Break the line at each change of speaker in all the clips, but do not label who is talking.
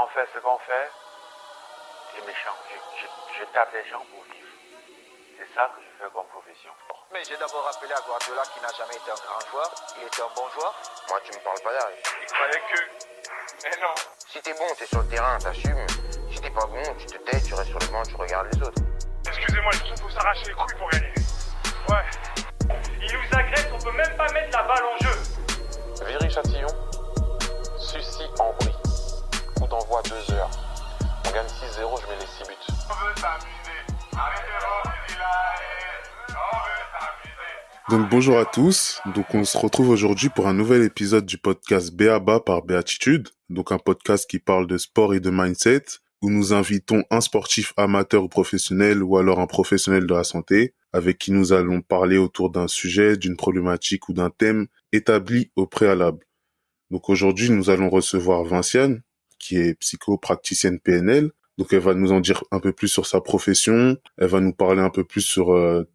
Quand on fait ce qu'on fait, c'est méchant. Je tape les gens pour vivre. C'est ça que je fais comme profession.
Mais j'ai d'abord rappelé à Guardiola qui n'a jamais été un grand joueur. Il était un bon joueur.
Moi, tu me parles pas d'arrêt.
Il fallait que... Mais non.
Si t'es bon, t'es sur le terrain, t'assumes. Si t'es pas bon, tu te tais, tu restes sur le banc, tu regardes les autres.
Excusez-moi, il faut s'arracher les couilles pour gagner. Ouais. Il nous agresse, on peut même pas mettre la balle en jeu.
Viry-Châtillon, Sucy en brie. Coup d'envoi 2 heures. On gagne 6-0, je mets les 6 buts.
On veut s'amuser. Arrêtez là. On veut s'amuser.
Donc bonjour à tous, donc on se retrouve aujourd'hui pour un nouvel épisode du podcast BABA par Béatitude, donc un podcast qui parle de sport et de mindset, où nous invitons un sportif amateur ou professionnel ou alors un professionnel de la santé, avec qui nous allons parler autour d'un sujet, d'une problématique ou d'un thème établi au préalable. Donc aujourd'hui nous allons recevoir Vinciane, qui est psychopraticienne PNL. Donc elle va nous en dire un peu plus sur sa profession, elle va nous parler un peu plus sur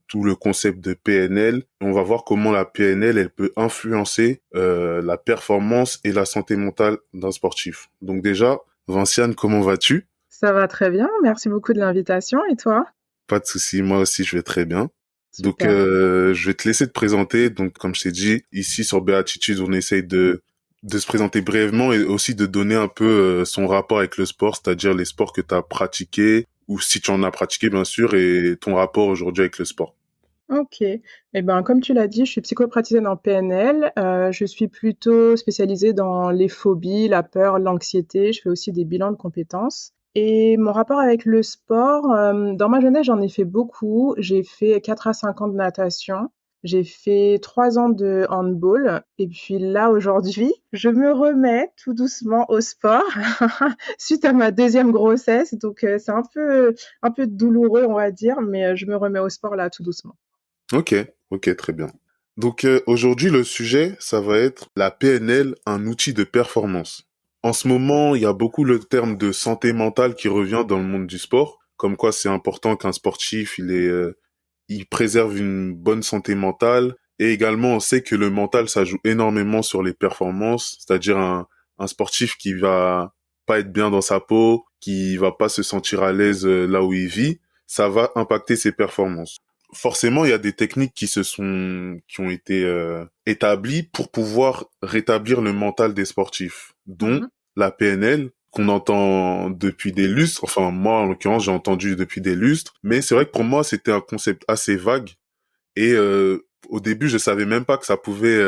tout le concept de PNL. On va voir comment la PNL, elle peut influencer la performance et la santé mentale d'un sportif. Donc déjà, Vinciane, comment vas-tu ?
Ça va très bien, merci beaucoup de l'invitation. Et toi ?
Pas de souci, moi aussi je vais très bien.
Super.
Donc je vais te laisser te présenter. Donc comme je t'ai dit, ici sur Béatitude, on essaye de se présenter brièvement et aussi de donner un peu son rapport avec le sport, c'est-à-dire les sports que tu as pratiqués, ou si tu en as pratiqué bien sûr, et ton rapport aujourd'hui avec le sport.
Ok. Eh ben, comme tu l'as dit, je suis psychopraticienne en PNL. Je suis plutôt spécialisée dans les phobies, la peur, l'anxiété. Je fais aussi des bilans de compétences. Et mon rapport avec le sport, dans ma jeunesse, j'en ai fait beaucoup. J'ai fait 4 à 5 ans de natation. J'ai fait 3 ans de handball. Et puis là, aujourd'hui, je me remets tout doucement au sport suite à ma deuxième grossesse. Donc, c'est un peu douloureux, on va dire, mais je me remets au sport là tout doucement.
Ok, très bien. Donc aujourd'hui, le sujet, ça va être la PNL, un outil de performance. En ce moment, il y a beaucoup le terme de santé mentale qui revient dans le monde du sport, comme quoi c'est important qu'un sportif, il préserve une bonne santé mentale. Et également, on sait que le mental, ça joue énormément sur les performances, c'est-à-dire un sportif qui va pas être bien dans sa peau, qui va pas se sentir à l'aise là où il vit, ça va impacter ses performances. Forcément, il y a des techniques qui ont été établies pour pouvoir rétablir le mental des sportifs, dont la PNL, qu'on entend depuis des lustres. Enfin, moi, en l'occurrence, j'ai entendu depuis des lustres. Mais c'est vrai que pour moi, c'était un concept assez vague. Et au début, je savais même pas que ça pouvait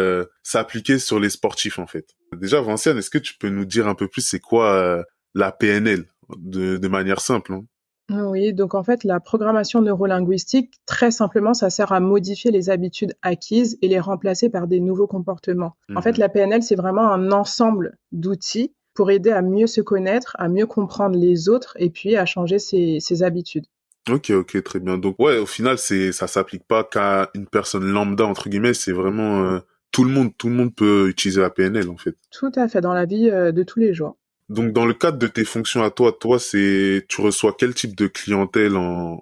s'appliquer sur les sportifs, en fait. Déjà, Vinciane, est-ce que tu peux nous dire un peu plus c'est quoi la PNL de manière simple, hein ?
Oui, donc en fait, la programmation neurolinguistique, très simplement, ça sert à modifier les habitudes acquises et les remplacer par des nouveaux comportements. En fait, la PNL, c'est vraiment un ensemble d'outils pour aider à mieux se connaître, à mieux comprendre les autres et puis à changer ses habitudes.
Ok, très bien. Donc ouais, au final, ça s'applique pas qu'à une personne lambda entre guillemets. C'est vraiment tout le monde peut utiliser la PNL en fait.
Tout à fait, dans la vie de tous les jours.
Donc dans le cadre de tes fonctions à toi, tu reçois quel type de clientèle en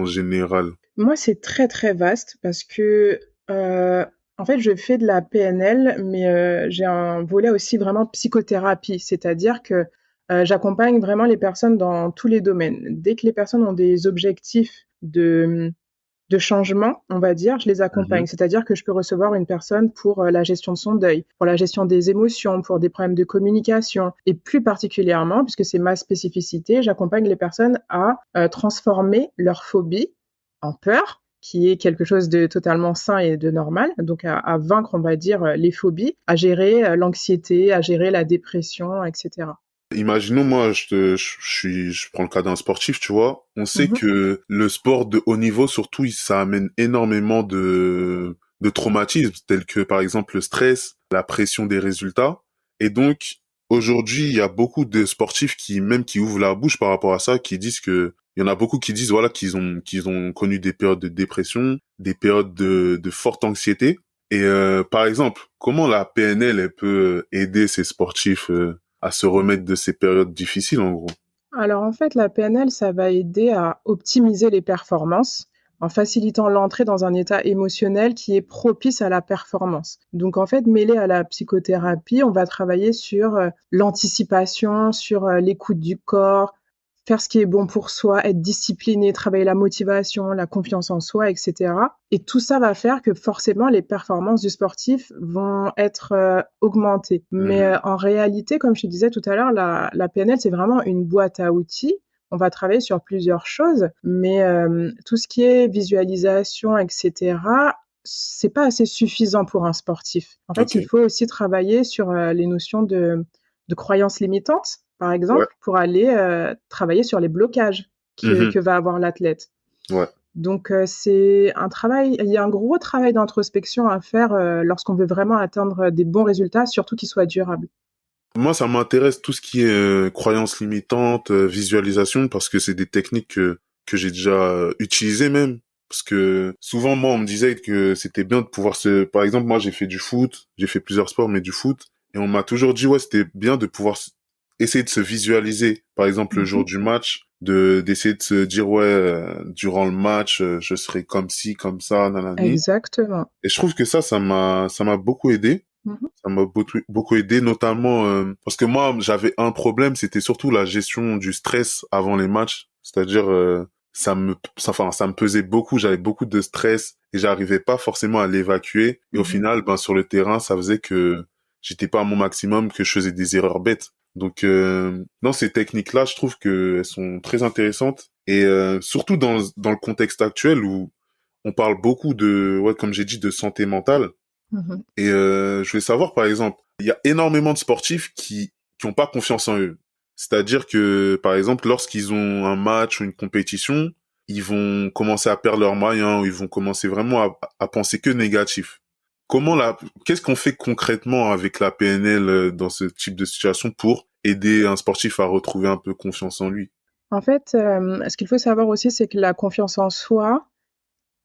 général?
Moi, c'est très très vaste parce que en fait, je fais de la PNL, mais j'ai un volet aussi vraiment psychothérapie, c'est-à-dire que j'accompagne vraiment les personnes dans tous les domaines. Dès que les personnes ont des objectifs de changement, on va dire, je les accompagne. C'est-à-dire que je peux recevoir une personne pour la gestion de son deuil, pour la gestion des émotions, pour des problèmes de communication. Et plus particulièrement, puisque c'est ma spécificité, j'accompagne les personnes à transformer leur phobie en peur, qui est quelque chose de totalement sain et de normal, donc à vaincre, on va dire, les phobies, à gérer l'anxiété, à gérer la dépression, etc.
Imaginons, moi, je prends le cas d'un sportif, tu vois. On sait que le sport de haut niveau, surtout, ça amène énormément de traumatismes, tels que, par exemple, le stress, la pression des résultats. Et donc, aujourd'hui, il y a beaucoup de sportifs qui ouvrent la bouche par rapport à ça, il y en a beaucoup qui disent, voilà, qu'ils ont connu des périodes de dépression, des périodes de forte anxiété. Et, par exemple, comment la PNL, elle peut aider ces sportifs, à se remettre de ces périodes difficiles, en gros?
Alors en fait, la PNL, ça va aider à optimiser les performances, en facilitant l'entrée dans un état émotionnel qui est propice à la performance. Donc en fait, mêlé à la psychothérapie, on va travailler sur l'anticipation, sur l'écoute du corps, faire ce qui est bon pour soi, être discipliné, travailler la motivation, la confiance en soi, etc. Et tout ça va faire que forcément les performances du sportif vont être augmentées. Mais en réalité, comme je te disais tout à l'heure, la PNL, c'est vraiment une boîte à outils. On va travailler sur plusieurs choses, mais tout ce qui est visualisation, etc., c'est pas assez suffisant pour un sportif. En fait, il faut aussi travailler sur les notions de croyances limitantes, par exemple, pour aller travailler sur les blocages que va avoir l'athlète.
Ouais.
Donc, c'est un travail, il y a un gros travail d'introspection à faire lorsqu'on veut vraiment atteindre des bons résultats, surtout qu'ils soient durables.
Moi, ça m'intéresse tout ce qui est croyances limitantes, visualisation, parce que c'est des techniques que j'ai déjà utilisées même. Parce que souvent, moi, on me disait que c'était bien de pouvoir Par exemple, moi, j'ai fait du foot, j'ai fait plusieurs sports, mais du foot, et on m'a toujours dit, ouais, c'était bien de pouvoir essayer de se visualiser. Par exemple, le jour du match, d'essayer de se dire, ouais, durant le match, je serai comme ci, comme ça, nanani.
Exactement.
Et je trouve que ça m'a beaucoup aidé. Ça m'a beaucoup aidé, notamment parce que moi, j'avais un problème, c'était surtout la gestion du stress avant les matchs. C'est-à-dire, ça me pesait beaucoup, j'avais beaucoup de stress et j'arrivais pas forcément à l'évacuer. Et au final, sur le terrain, ça faisait que j'étais pas à mon maximum, que je faisais des erreurs bêtes. Donc, dans ces techniques-là, je trouve qu'elles sont très intéressantes. Et surtout dans le contexte actuel où on parle beaucoup comme j'ai dit, de santé mentale. Et je voulais savoir, par exemple, il y a énormément de sportifs qui ont pas confiance en eux. C'est-à-dire que, par exemple, lorsqu'ils ont un match ou une compétition, ils vont commencer à perdre leurs moyens, ou ils vont commencer vraiment à penser que négatif. Qu'est-ce qu'on fait concrètement avec la PNL dans ce type de situation pour aider un sportif à retrouver un peu confiance en lui?
En fait, ce qu'il faut savoir aussi, c'est que la confiance en soi,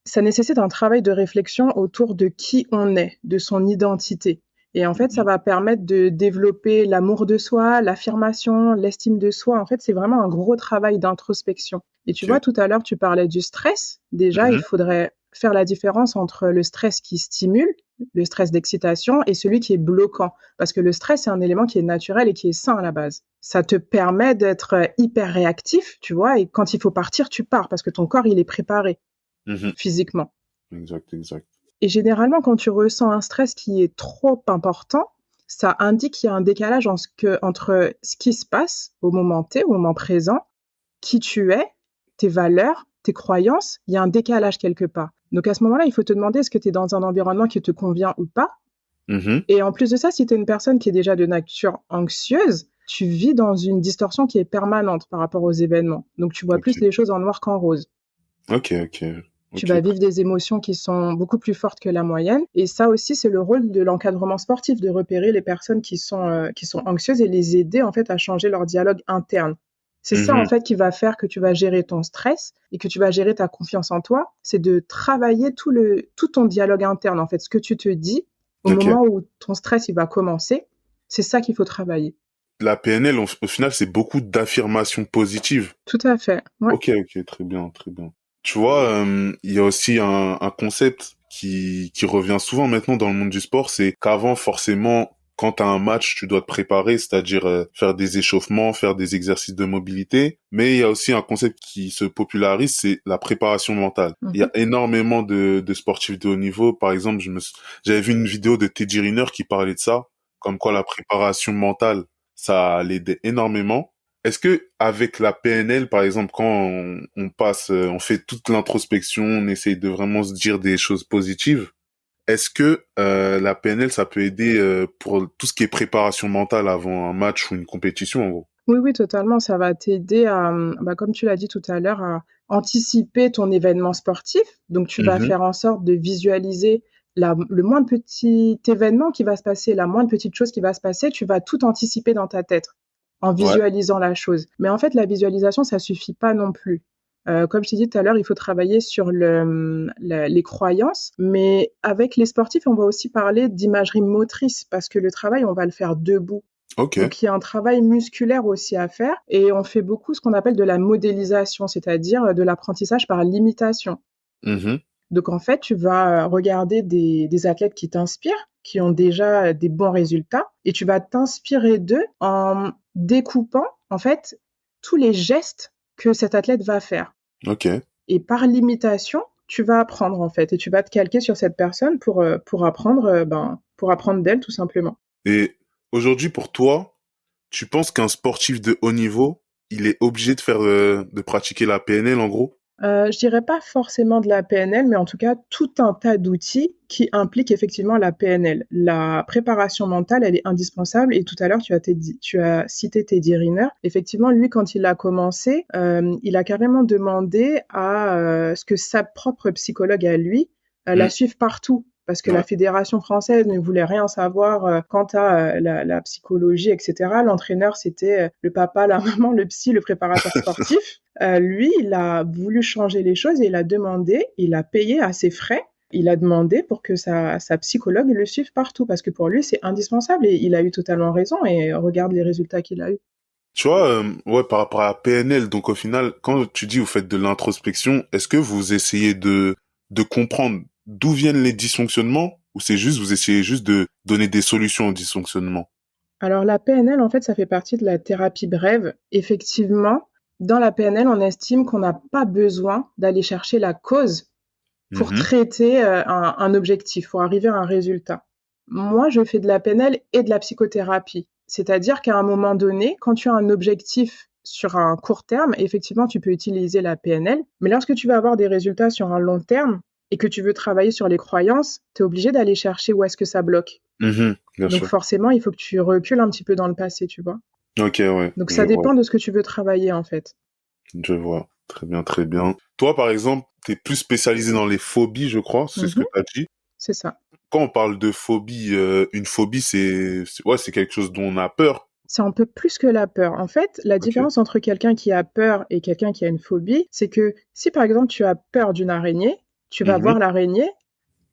ça nécessite un travail de réflexion autour de qui on est, de son identité. Et en fait, ça va permettre de développer l'amour de soi, l'affirmation, l'estime de soi. En fait, c'est vraiment un gros travail d'introspection. Et tu vois, tout à l'heure, tu parlais du stress. Déjà, il faudrait faire la différence entre le stress qui stimule, le stress d'excitation, et celui qui est bloquant. Parce que le stress, c'est un élément qui est naturel et qui est sain à la base. Ça te permet d'être hyper réactif, tu vois, et quand il faut partir, tu pars parce que ton corps, il est préparé physiquement.
Exact.
Et généralement, quand tu ressens un stress qui est trop important, ça indique qu'il y a un décalage entre ce qui se passe au moment T, au moment présent, qui tu es, tes valeurs, tes croyances, il y a un décalage quelque part. Donc à ce moment-là, il faut te demander est-ce que tu es dans un environnement qui te convient ou pas. Et en plus de ça, si tu es une personne qui est déjà de nature anxieuse, tu vis dans une distorsion qui est permanente par rapport aux événements. Donc tu vois plus les choses en noir qu'en rose.
Ok.
Tu vas vivre des émotions qui sont beaucoup plus fortes que la moyenne. Et ça aussi, c'est le rôle de l'encadrement sportif, de repérer les personnes qui sont anxieuses et les aider en fait à changer leur dialogue interne. C'est ça en fait qui va faire que tu vas gérer ton stress et que tu vas gérer ta confiance en toi. C'est de travailler tout ton dialogue interne en fait, ce que tu te dis au moment où ton stress il va commencer. C'est ça qu'il faut travailler.
La PNL, au final, c'est beaucoup d'affirmations positives.
Tout à fait. Ouais.
Ok, très bien. Tu vois, il y a aussi un concept qui revient souvent maintenant dans le monde du sport, c'est qu'avant, forcément, quand tu as un match, tu dois te préparer, c'est-à-dire faire des échauffements, faire des exercices de mobilité. Mais il y a aussi un concept qui se popularise, c'est la préparation mentale. Il y a énormément de sportifs de haut niveau. Par exemple, j'avais vu une vidéo de Teddy Riner qui parlait de ça, comme quoi la préparation mentale, ça l'aidait énormément. Est-ce que avec la PNL, par exemple, quand on fait toute l'introspection, on essaye de vraiment se dire des choses positives, est-ce que la PNL, ça peut aider pour tout ce qui est préparation mentale avant un match ou une compétition, en gros?
Oui, totalement. Ça va t'aider à, comme tu l'as dit tout à l'heure, à anticiper ton événement sportif. Donc, tu vas faire en sorte de visualiser le moindre petit événement qui va se passer, la moindre petite chose qui va se passer. Tu vas tout anticiper dans ta tête en visualisant la chose. Mais en fait, la visualisation, ça suffit pas non plus. Comme je t'ai dit tout à l'heure, il faut travailler sur les croyances, mais avec les sportifs, on va aussi parler d'imagerie motrice parce que le travail, on va le faire debout. Donc, il y a un travail musculaire aussi à faire et on fait beaucoup ce qu'on appelle de la modélisation, c'est-à-dire de l'apprentissage par l'imitation.
Mhm.
Donc en fait, tu vas regarder des athlètes qui t'inspirent, qui ont déjà des bons résultats, et tu vas t'inspirer d'eux en découpant en fait tous les gestes que cet athlète va faire.
Ok.
Et par l'imitation, tu vas apprendre en fait, et tu vas te calquer sur cette personne pour apprendre, pour apprendre d'elle tout simplement.
Et aujourd'hui, pour toi, tu penses qu'un sportif de haut niveau, il est obligé de pratiquer la PNL en gros?
Je dirais pas forcément de la PNL, mais en tout cas tout un tas d'outils qui impliquent effectivement la PNL. La préparation mentale, elle est indispensable. Et tout à l'heure, tu as cité Teddy Riner. Effectivement, lui, quand il a commencé, il a carrément demandé à ce que sa propre psychologue à lui la suive partout. Parce que la
Ouais.
Fédération française ne voulait rien savoir quant à la psychologie, etc. L'entraîneur, c'était le papa, la maman, le psy, le préparateur sportif. Lui, il a voulu changer les choses et il a demandé, il a payé à ses frais, il a demandé pour que sa psychologue le suive partout parce que pour lui, c'est indispensable et il a eu totalement raison et regarde les résultats qu'il a eu.
Tu vois, ouais, par rapport à la PNL, donc au final, quand tu dis vous faites de l'introspection, est-ce que vous essayez de comprendre d'où viennent les dysfonctionnements ou c'est juste, vous essayez juste de donner des solutions aux dysfonctionnements?
Alors la PNL, en fait, ça fait partie de la thérapie brève. Effectivement, dans la PNL, on estime qu'on n'a pas besoin d'aller chercher la cause pour
Mhm.
traiter un objectif, pour arriver à un résultat. Moi, je fais de la PNL et de la psychothérapie. C'est-à-dire qu'à un moment donné, quand tu as un objectif sur un court terme, effectivement, tu peux utiliser la PNL. Mais lorsque tu vas avoir des résultats sur un long terme et que tu veux travailler sur les croyances, tu es obligé d'aller chercher où est-ce que ça bloque.
Mhm. Bien
Donc
sûr.
forcément, il faut que tu recules un petit peu dans le passé, tu vois.
Ok, ouais,
Donc
je
ça
vois,
dépend de ce que tu veux travailler, en fait.
je vois. Très bien, très bien. Toi, par exemple, t'es plus spécialisé dans les phobies, je crois, c'est ce que
Mhm,
t'as dit.
c'est ça.
Quand on parle de phobie, une phobie, ouais, c'est quelque chose dont on a peur.
C'est un peu plus que la peur. En fait, la
Ok.
différence entre quelqu'un qui a peur et quelqu'un qui a une phobie, c'est que si par exemple tu as peur d'une araignée, tu vas
Mhm.
voir l'araignée,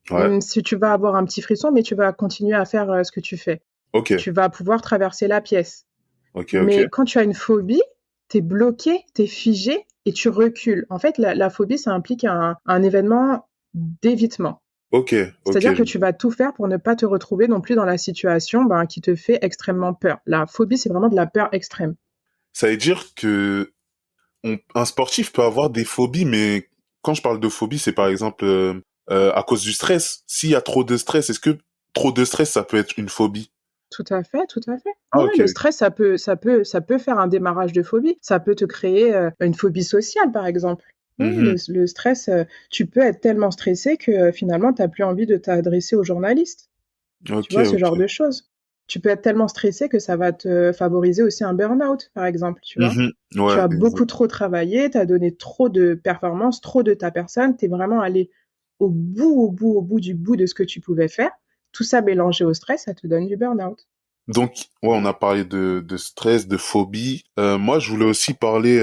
Ouais.
si tu vas avoir un petit frisson, mais tu vas continuer à faire ce que tu fais.
Ok.
Tu vas pouvoir traverser la pièce.
Ok, ok.
Mais quand tu as une phobie, t'es bloqué, t'es figé et tu recules. En fait, la phobie, ça implique un événement d'évitement.
Ok, ok.
C'est-à-dire que tu vas tout faire pour ne pas te retrouver non plus dans la situation qui te fait extrêmement peur. La phobie, c'est vraiment de la peur extrême.
Ça veut dire que un sportif peut avoir des phobies, mais quand je parle de phobie, c'est par exemple à cause du stress. S'il y a trop de stress, est-ce que trop de stress, ça peut être une phobie?
Tout à fait, tout à fait.
Ah,
Ouais,
ok.
le stress, ça peut faire un démarrage de phobie. Ça peut te créer une phobie sociale, par exemple. Oui,
Mhm.
le stress, tu peux être tellement stressé que finalement, tu n'as plus envie de t'adresser aux journalistes. Tu
Ok,
vois, ce genre
ok.
de choses. Tu peux être tellement stressé que ça va te favoriser aussi un burn-out, par exemple, tu vois.
Mhm.
Tu
Ouais,
as
exact.
beaucoup trop travaillé, tu as donné trop de performances, trop de ta personne, tu es vraiment allé au bout de ce que tu pouvais faire. Tout ça mélangé au stress, ça te donne du burn-out.
Donc, ouais, on a parlé de stress, de phobie. Moi, je voulais aussi parler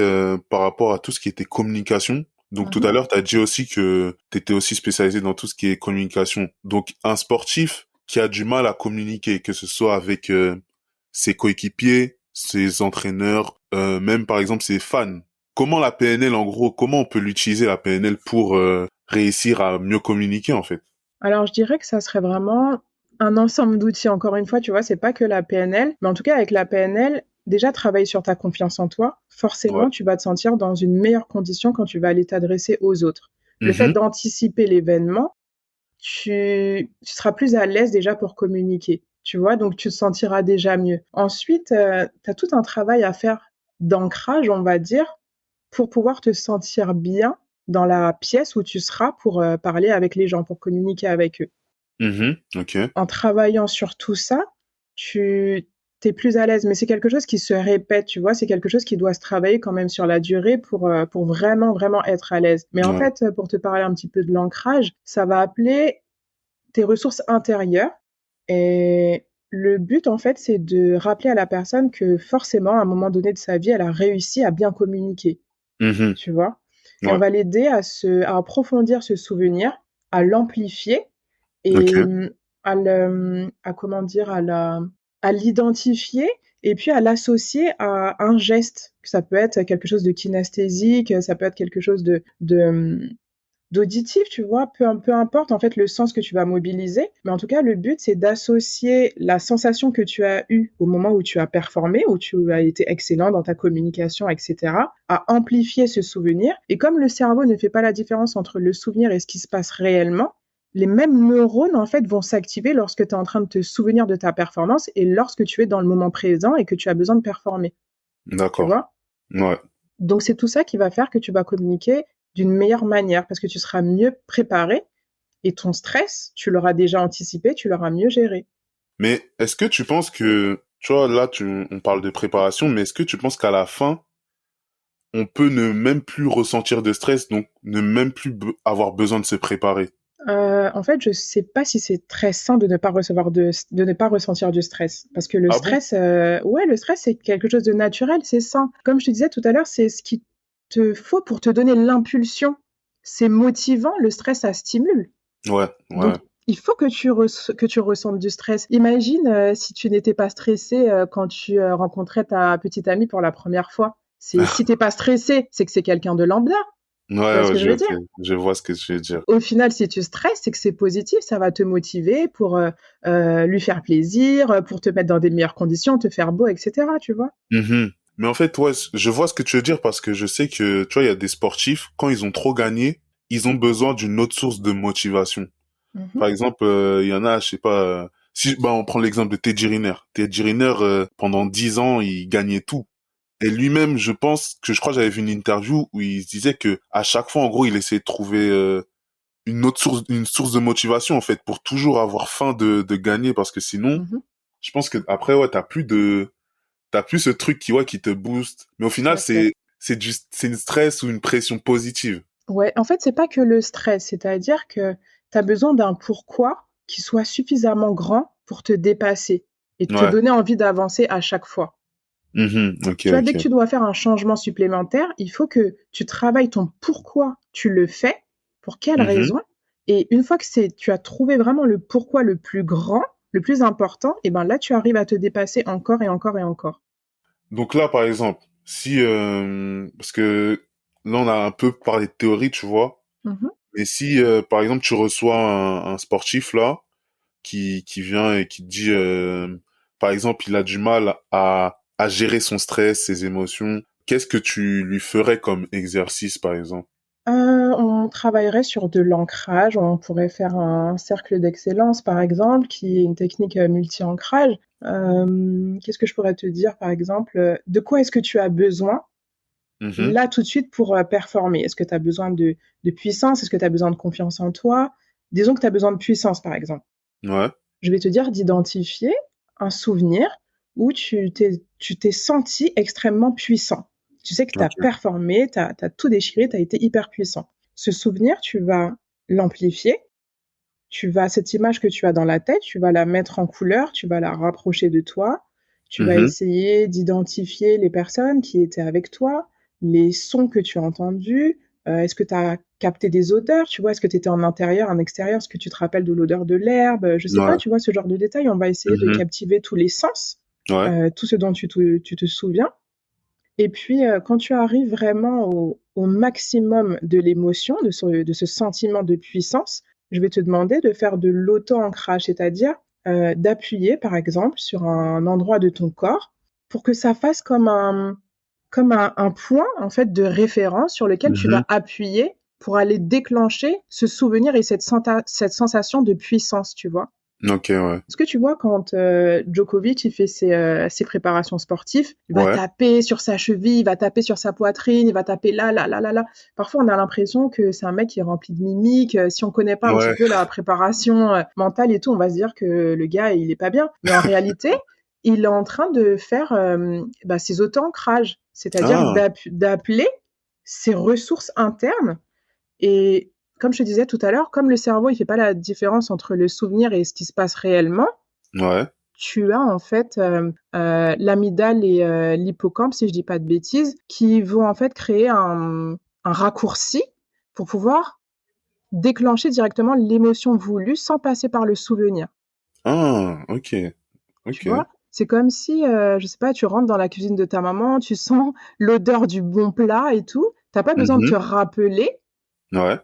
par rapport à tout ce qui était communication. Donc, tout
Mhm.
à l'heure, tu as dit aussi que tu étais aussi spécialisé dans tout ce qui est communication. Donc, un sportif qui a du mal à communiquer, que ce soit avec ses coéquipiers, ses entraîneurs, même par exemple ses fans. Comment la PNL, en gros, comment on peut l'utiliser, la PNL, pour réussir à mieux communiquer, en fait?
Alors, je dirais que ça serait vraiment un ensemble d'outils. Encore une fois, tu vois, c'est pas que la PNL, mais en tout cas, avec la PNL, déjà travailler sur ta confiance en toi.
Ouais.
Forcément, tu vas te sentir dans une meilleure condition quand tu vas aller t'adresser aux autres. Le fait
Mhm.
d'anticiper l'événement, tu seras plus à l'aise déjà pour communiquer, tu vois, donc tu te sentiras déjà mieux. Ensuite, tu as tout un travail à faire d'ancrage, on va dire, pour pouvoir te sentir bien dans la pièce où tu seras pour parler avec les gens, pour communiquer avec eux.
Mhm. Ok.
En travaillant sur tout ça, tu es plus à l'aise, mais c'est quelque chose qui se répète, tu vois, c'est quelque chose qui doit se travailler quand même sur la durée pour vraiment, vraiment être à l'aise. Mais en
Ouais.
fait, pour te parler un petit peu de l'ancrage, ça va appeler tes ressources intérieures. Et le but, en fait, c'est de rappeler à la personne que forcément, à un moment donné de sa vie, elle a réussi à bien communiquer,
Mhm.
tu vois. Et on
Ouais.
va l'aider à approfondir ce souvenir, à l'amplifier et
Ok.
comment dire, à l'identifier et puis à l'associer à un geste. Ça peut être quelque chose de kinesthésique, ça peut être quelque chose d'auditif, tu vois, peu importe en fait le sens que tu vas mobiliser, mais en tout cas le but c'est d'associer la sensation que tu as eue au moment où tu as performé, où tu as été excellent dans ta communication, etc., à amplifier ce souvenir. Et comme le cerveau ne fait pas la différence entre le souvenir et ce qui se passe réellement, les mêmes neurones en fait vont s'activer lorsque tu es en train de te souvenir de ta performance et lorsque tu es dans le moment présent et que tu as besoin de performer, tu
D'accord.
vois.
Ouais.
Donc c'est tout ça qui va faire que tu vas communiquer d'une meilleure manière parce que tu seras mieux préparé et ton stress, tu l'auras déjà anticipé, tu l'auras mieux géré.
Mais est-ce que tu penses que, tu vois, là, on parle de préparation, mais est-ce que tu penses qu'à la fin, on peut ne même plus ressentir de stress, donc ne même plus avoir besoin de se préparer?
En fait, je sais pas si c'est très sain de ne pas de ne pas ressentir du stress. Parce que le
Ah bon?
stress, ouais, le stress, c'est quelque chose de naturel, c'est sain. Comme je te disais tout à l'heure, c'est ce qu'il te faut pour te donner l'impulsion. C'est motivant, le stress, ça stimule.
Ouais,
Donc,
ouais.
il faut que que tu ressentes du stress. Imagine si tu n'étais pas stressé quand tu rencontrais ta petite amie pour la première fois. Si t'es pas stressé, c'est que c'est quelqu'un de lambda.
Ouais,
Tu vois ce
ouais,
que je veux
ok.
dire?
Je vois ce que tu veux dire.
Au final, si tu stresses, c'est que c'est positif, ça va te motiver pour lui faire plaisir, pour te mettre dans des meilleures conditions, te faire beau, etc. Tu vois?
Mhm. Mais en fait, ouais, je vois ce que tu veux dire parce que je sais que, tu vois, il y a des sportifs, quand ils ont trop gagné, ils ont besoin d'une autre source de motivation.
Mhm,
Par exemple, il y en a, je sais pas, si, bah, on prend l'exemple de Teddy Riner. Teddy Riner, pendant 10 ans, il gagnait tout. Et lui-même, je crois que j'avais vu une interview où il se disait que à chaque fois, en gros, il essayait de trouver une source de motivation en fait, pour toujours avoir faim de gagner, parce que sinon,
mhm,
je pense que après, ouais, t'as plus ce truc qui te booste. Mais au
tout
final,
à fait.
c'est une stress ou une pression positive.
Ouais, en fait, c'est pas que le stress, c'est-à-dire que tu as besoin d'un pourquoi qui soit suffisamment grand pour te dépasser et te
Ouais.
donner envie d'avancer à chaque fois.
Mhm. Ok,
Tu vois, dès que
ok.
tu dois faire un changement supplémentaire, il faut que tu travailles ton pourquoi tu le fais, pour quelle
Mhm.
raison. Et une fois que tu as trouvé vraiment le pourquoi le plus grand, le plus important, et ben là, tu arrives à te dépasser encore et encore et encore.
Donc là, par exemple, si, parce que là, on a un peu parlé de théorie, tu vois.
Mhm.
Mais si, par exemple, tu reçois un sportif là, qui vient et qui te dit, par exemple, il a du mal à gérer son stress, ses émotions, qu'est-ce que tu lui ferais comme exercice, par exemple?
On travaillerait sur de l'ancrage. On pourrait faire un cercle d'excellence, par exemple, qui est une technique multi-ancrage. Qu'est-ce que je pourrais te dire, par exemple? De quoi est-ce que tu as besoin
Mhm.
là tout de suite pour performer? Est-ce que tu as besoin de puissance? Est-ce que tu as besoin de confiance en toi? Disons que tu as besoin de puissance, par exemple.
Ouais.
Je vais te dire d'identifier un souvenir où tu t'es senti extrêmement puissant. Tu sais que tu as
Ok.
performé, tu as tout déchiré, tu as été hyper puissant. Ce souvenir, tu vas l'amplifier. Cette image que tu as dans la tête, tu vas la mettre en couleur, tu vas la rapprocher de toi. Tu vas
Mhm.
essayer d'identifier les personnes qui étaient avec toi, les sons que tu as entendus. Est-ce que tu as capté des odeurs? Tu vois, est-ce que tu étais en intérieur, en extérieur? Est-ce que tu te rappelles de l'odeur de l'herbe? Je sais pas,
Ouais.
tu vois, ce genre de détails. On va essayer de
Mhm.
captiver tous les sens,
Ouais.
tout ce dont tu te souviens. Et puis, quand tu arrives vraiment au maximum de l'émotion, de ce sentiment de puissance, je vais te demander de faire de l'auto-ancrage, c'est-à-dire d'appuyer, par exemple, sur un endroit de ton corps pour que ça fasse comme un point en fait de référence sur lequel tu
Mhm.
vas appuyer pour aller déclencher ce souvenir et cette sensation de puissance, tu vois.
Ok, ouais.
Est-ce que tu vois quand Djokovic il fait ses préparations sportives, il va
Ouais.
taper sur sa cheville, il va taper sur sa poitrine, il va taper là, là, là, là, là. Parfois, on a l'impression que c'est un mec qui est rempli de mimiques. Si on connaît pas un petit
Ouais.
peu la préparation mentale et tout, on va se dire que le gars, il est pas bien. Mais en réalité, il est en train de faire ses auto-ancrages, c'est-à-dire
Ah.
d'appeler ses ressources internes et comme je te disais tout à l'heure, comme le cerveau, il fait pas la différence entre le souvenir et ce qui se passe réellement,
Ouais.
tu as en fait l'amygdale et l'hippocampe, si je dis pas de bêtises, qui vont en fait créer un raccourci pour pouvoir déclencher directement l'émotion voulue sans passer par le souvenir.
Ah. Ok.
Tu
Ok.
vois? C'est comme si, je sais pas, tu rentres dans la cuisine de ta maman, tu sens l'odeur du bon plat et tout. T'as pas besoin de te
Mhm.
rappeler.
Ouais.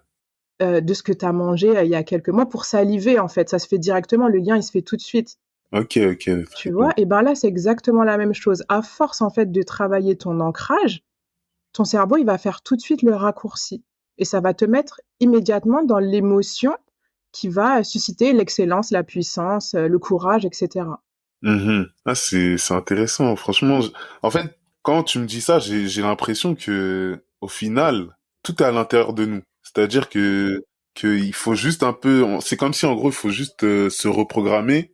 de ce que tu as mangé il y a quelques mois pour saliver, en fait. Ça se fait directement, le lien, il se fait tout de suite.
Ok, ok,
Tu
très
vois?
bien.
Et ben là, c'est exactement la même chose. À force, en fait, de travailler ton ancrage, ton cerveau, il va faire tout de suite le raccourci. Et ça va te mettre immédiatement dans l'émotion qui va susciter l'excellence, la puissance, le courage, etc.
Mhm. Ah, c'est intéressant. Franchement, en fait, quand tu me dis ça, j'ai l'impression que, au final, tout est à l'intérieur de nous. C'est-à-dire que il faut juste un peu, c'est comme si, en gros, il faut juste se reprogrammer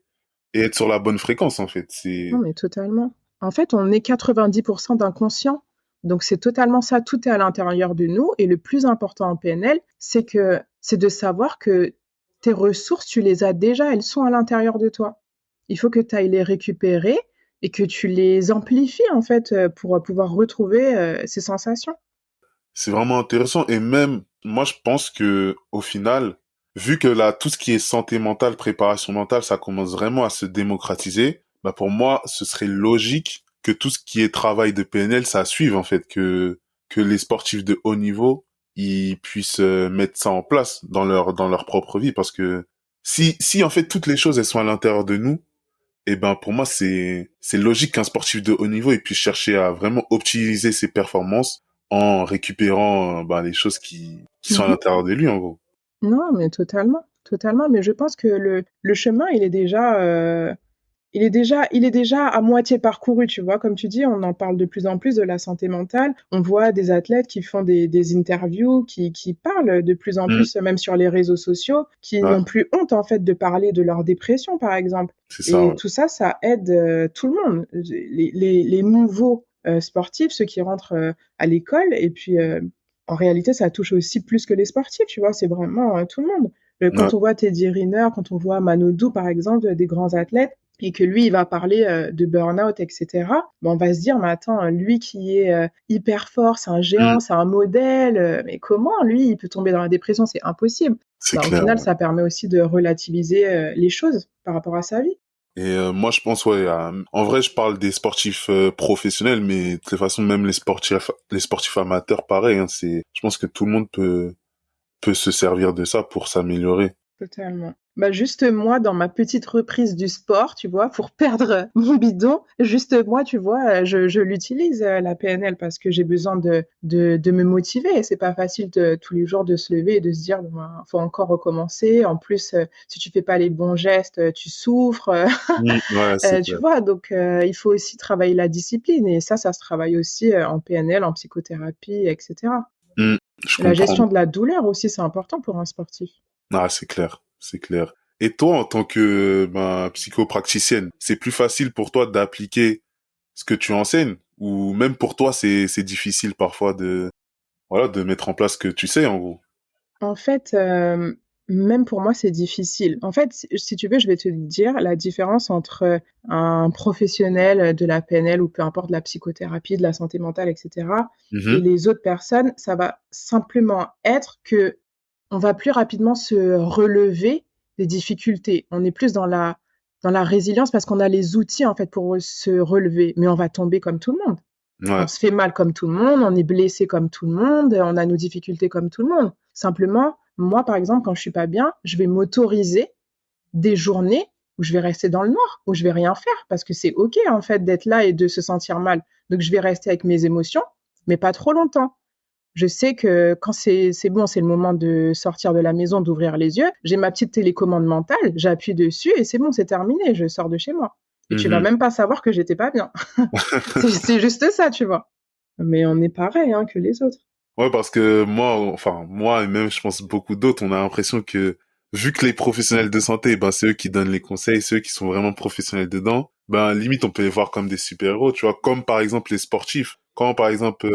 et être sur la bonne fréquence, en fait.
Non,
C'est,
mais totalement. En fait, on est 90% d'inconscient. Donc, c'est totalement ça. Tout est à l'intérieur de nous. Et le plus important en PNL, c'est de savoir que tes ressources, tu les as déjà. Elles sont à l'intérieur de toi. Il faut que tu ailles les récupérer et que tu les amplifies, en fait, pour pouvoir retrouver ces sensations.
c'est vraiment intéressant. Et même, moi, je pense que, au final, vu que là, tout ce qui est santé mentale, préparation mentale, ça commence vraiment à se démocratiser, bah, pour moi, ce serait logique que tout ce qui est travail de PNL, ça suive, en fait, que les sportifs de haut niveau, ils puissent mettre ça en place dans leur propre vie. Parce que si, en fait, toutes les choses, elles sont à l'intérieur de nous, et ben, pour moi, c'est logique qu'un sportif de haut niveau, il puisse chercher à vraiment optimiser ses performances en récupérant, ben, les choses qui sont à
Mhm.
l'intérieur de lui, en gros.
Non, mais totalement, totalement. Mais je pense que le chemin, il est déjà à moitié parcouru, tu vois. Comme tu dis, on en parle de plus en plus de la santé mentale. On voit des athlètes qui font des interviews, qui parlent de plus en
Mm.
plus, même sur les réseaux sociaux, qui
Ouais,
n'ont plus honte, en fait, de parler de leur dépression, par exemple.
c'est ça,
Et
ouais.
tout ça, ça aide tout le monde. Les nouveaux sportifs, ceux qui rentrent à l'école, et puis en réalité, ça touche aussi plus que les sportifs, tu vois. C'est vraiment tout le monde.
Ouais,
Quand on voit Teddy Riner, quand on voit Manodou, par exemple, des grands athlètes, et que lui, il va parler de burn-out, etc., ben, on va se dire, mais attends, lui qui est hyper fort, c'est un
Mm.
géant, c'est un modèle, mais comment lui, il peut tomber dans la dépression? C'est impossible.
C'est
Ben, au
clair,
final,
ouais.
ça permet aussi de relativiser les choses par rapport à sa vie.
Et moi, je pense, ouais, en vrai, je parle des sportifs professionnels, mais de toute façon, même les sportifs amateurs, pareil, hein, je pense que tout le monde peut se servir de ça pour s'améliorer.
Totalement. Bah, juste moi, dans ma petite reprise du sport, tu vois, pour perdre mon bidon, juste moi, tu vois, je l'utilise, la PNL, parce que j'ai besoin de me motiver. Et c'est pas facile tous les jours de se lever et de se dire, bon, ben, faut encore recommencer. En plus, si tu fais pas les bons gestes, tu souffres.
Mm. Ouais, c'est
Tu
clair.
vois, donc il faut aussi travailler la discipline. Et ça se travaille aussi en PNL, en psychothérapie, etc.
Mm. Je
La
comprends.
gestion de la douleur aussi, c'est important pour un sportif.
Ah, c'est clair, c'est clair. Et toi, en tant que ben, psychopraticienne, c'est plus facile pour toi d'appliquer ce que tu enseignes, ou même pour toi, c'est difficile parfois de voilà de mettre en place ce que tu sais, en gros.
En fait, même pour moi, c'est difficile. En fait, si tu veux, je vais te dire la différence entre un professionnel de la PNL ou peu importe, de la psychothérapie, de la santé mentale, et cetera, et
Mhm.
les autres personnes, ça va simplement être qu'on va plus rapidement se relever des difficultés. On est plus dans la résilience parce qu'on a les outils, en fait, pour se relever, mais on va tomber comme tout le monde. On
Ouais.
se fait mal comme tout le monde, on est blessé comme tout le monde, on a nos difficultés comme tout le monde. Simplement, moi, par exemple, quand je suis pas bien, je vais m'autoriser des journées où je vais rester dans le noir, où je vais rien faire, parce que c'est ok, en fait, d'être là et de se sentir mal. Donc, je vais rester avec mes émotions, mais pas trop longtemps. Je sais que quand c'est bon, c'est le moment de sortir de la maison, d'ouvrir les yeux. J'ai ma petite télécommande mentale, j'appuie dessus et c'est bon, c'est terminé, je sors de chez moi. Et tu vas
Mhm.
même pas savoir que j'étais pas bien. C'est juste ça, tu vois. Mais on est pareil hein, que les autres.
Ouais, parce que moi, enfin, moi et même, je pense beaucoup d'autres, on a l'impression que, vu que les professionnels de santé, ben, c'est eux qui donnent les conseils, c'est eux qui sont vraiment professionnels dedans, ben, limite, on peut les voir comme des super-héros, tu vois, comme par exemple les sportifs. Quand, par exemple,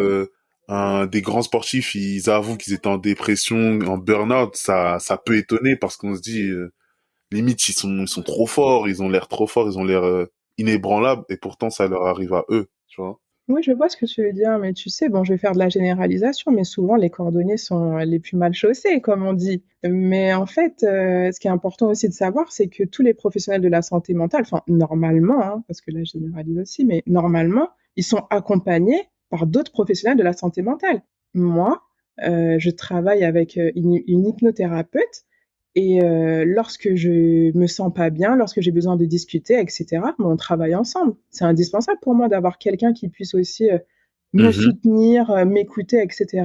des grands sportifs, ils avouent qu'ils étaient en dépression, en burn-out, ça peut étonner parce qu'on se dit, limite, ils sont trop forts, ils ont l'air trop forts, ils ont l'air inébranlables, et pourtant, ça leur arrive à eux, tu vois.
Oui, je vois ce que tu veux dire, mais tu sais, bon, je vais faire de la généralisation, mais souvent les cordonniers sont les plus mal chaussés, comme on dit. Mais en fait, ce qui est important aussi de savoir, c'est que tous les professionnels de la santé mentale, enfin, normalement, hein, parce que là, je généralise aussi, mais normalement, ils sont accompagnés par d'autres professionnels de la santé mentale. Moi, Je travaille avec une hypnothérapeute et lorsque je me sens pas bien, lorsque j'ai besoin de discuter, etc., on travaille ensemble. C'est indispensable pour moi d'avoir quelqu'un qui puisse aussi me
Mhm,
soutenir, m'écouter, etc.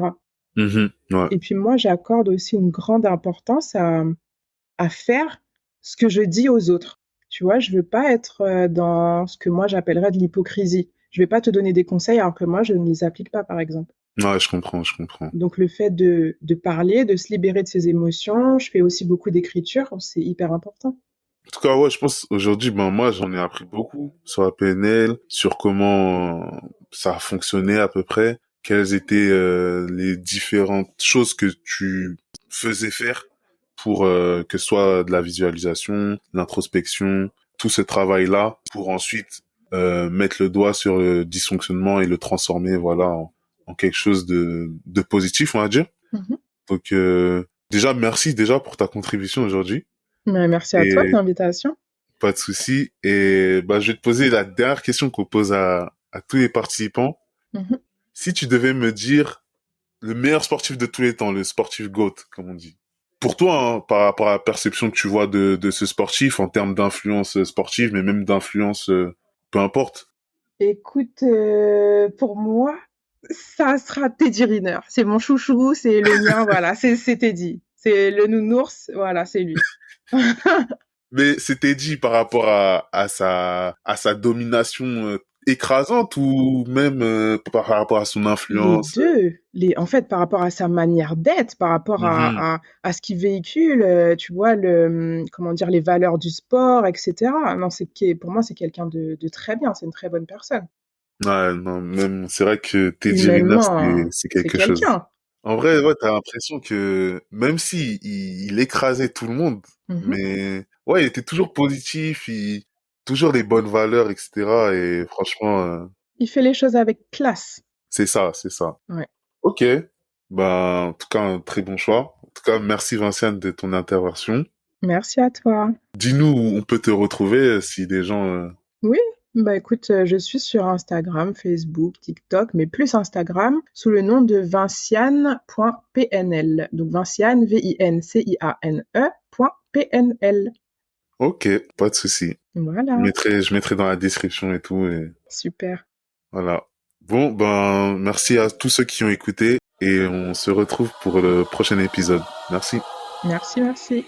ouais.
Et puis moi, j'accorde aussi une grande importance à faire ce que je dis aux autres. Tu vois, je veux pas être dans ce que moi j'appellerais de l'hypocrisie. Je vais pas te donner des conseils alors que moi je ne les applique pas, par exemple.
Ouais, je comprends, je comprends.
Donc le fait de parler, de se libérer de ses émotions, je fais aussi beaucoup d'écriture, c'est hyper important.
En tout cas, ouais, je pense aujourd'hui, ben moi, j'en ai appris beaucoup sur la PNL, sur comment ça fonctionnait à peu près, quelles étaient les différentes choses que tu faisais faire pour que ce soit de la visualisation, l'introspection, tout ce travail-là, pour ensuite mettre le doigt sur le dysfonctionnement et le transformer, voilà, en quelque chose de positif, on va dire.
Mhm.
Donc déjà, merci déjà pour ta contribution aujourd'hui.
Mais merci à toi de
Et
l'invitation.
pas de souci. Et bah, je vais te poser la dernière question qu'on pose à tous les participants.
Mhm.
Si tu devais me dire le meilleur sportif de tous les temps, le sportif GOAT, comme on dit. Pour toi, hein, par rapport à la perception que tu vois de ce sportif en termes d'influence sportive, mais même d'influence, peu importe.
Écoute, pour moi, ça sera Teddy Riner. C'est mon chouchou, c'est le mien, voilà, c'est Teddy. C'est le nounours, voilà, c'est lui.
Mais c'était dit par rapport à sa domination écrasante ou même par rapport à son
Les
influence.
2, en fait, par rapport à sa manière d'être, par rapport
Mhm.
à ce qu'il véhicule, tu vois, comment dire, les valeurs du sport, etc. Non, pour moi, c'est quelqu'un de très bien, c'est une très bonne personne.
Ouais, non, même, c'est vrai que Teddy Riner,
Humainement,
c'est
c'est
quelque chose.
quelqu'un.
En vrai, ouais, t'as l'impression que même si il écrasait tout le monde,
Mhm.
mais ouais, il était toujours positif, toujours des bonnes valeurs, etc. Et franchement,
Il fait les choses avec classe.
c'est ça, c'est ça.
Ouais.
Ok, bah, en tout cas, un très bon choix. En tout cas, merci Vinciane de ton intervention.
Merci à toi.
Dis-nous où on peut te retrouver si des gens...
Oui, bah écoute, je suis sur Instagram, Facebook, TikTok, mais plus Instagram, sous le nom de vinciane.pnl. Donc Vinciane, Vinciane.pnl.
Ok, pas de souci.
Voilà,
Je mettrai dans la description et tout. Et
super.
voilà. Bon, ben, merci à tous ceux qui ont écouté et on se retrouve pour le prochain épisode. Merci.
Merci, merci.